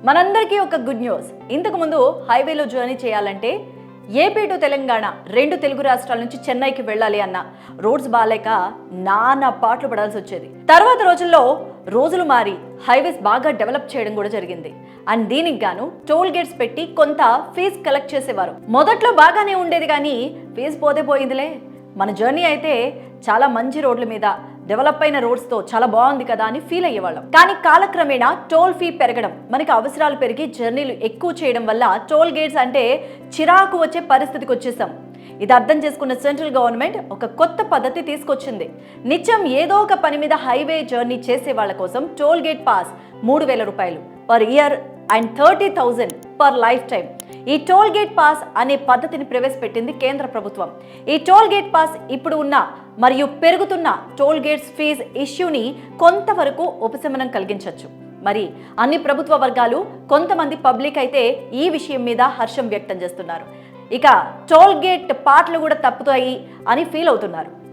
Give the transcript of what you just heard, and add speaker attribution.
Speaker 1: మనందరికీ ఒక good news. ఇంతకు ముందు హైవేలో జర్నీ చేయాలంటే ఏపీ టు తెలంగాణ 2 తెలుగు రాష్ట్రాల నుంచి చెన్నైకి వెళ్ళాలి అన్న రోడ్స్ బాలేక నానా పాటలు పడాల్సి వచ్చేది. తర్వాత రోజుల్లో రోజులు మారి హైవేస్ బాగా డెవలప్ చేయడం కూడా జరిగింది. అండ్ దీనికి గాను టోల్ గేట్స్ పెట్టి కొంత ఫీజు కలెక్ట్ చేసేవారు. మొదట్లో బాగానే ఉండేది కానీ ఫీజు పోతే పోయిందిలే. మన జర్నీ అయితే చాలా మంచి రోడ్ల మీద డెవలప్ అయిన రోడ్స్తో చాలా బాగుంది కదా అని ఫీల్ అయ్యేవాళ్ళం. కానీ కాలక్రమేణా టోల్ ఫీ పెరగడం, మనకి అవసరాలు పెరిగి జర్నీలు ఎక్కువ చేయడం వల్ల టోల్ గేట్స్ అంటే చిరాకు వచ్చే పరిస్థితికి వచ్చేసాం. ఇది అర్థం చేసుకున్న సెంట్రల్ గవర్నమెంట్ ఒక కొత్త పద్ధతి తీసుకొచ్చింది. నిత్యం ఏదో ఒక పని మీద హైవే జర్నీ చేసే వాళ్ళ కోసం టోల్ గేట్ పాస్ 3,000 రూపాయలు per year and 30,000 per life time. ఈ టోల్ గేట్ పాస్ అనే పద్ధతిని ప్రవేశపెట్టింది కేంద్ర ప్రభుత్వం. ఈ టోల్ గేట్ పాస్ ఇప్పుడు ఉన్న మరియు పెరుగుతున్న టోల్ గేట్స్ ఫీజు ఇష్యూని కొంతవరకు ఉపశమనం కలిగించవచ్చు. మరి అన్ని ప్రభుత్వ వర్గాలు, కొంతమంది పబ్లిక్ అయితే ఈ విషయం మీద హర్షం వ్యక్తం చేస్తున్నారు. ఇక టోల్ గేట్ పాటలు కూడా తప్పుతాయి అని ఫీల్ అవుతున్నారు.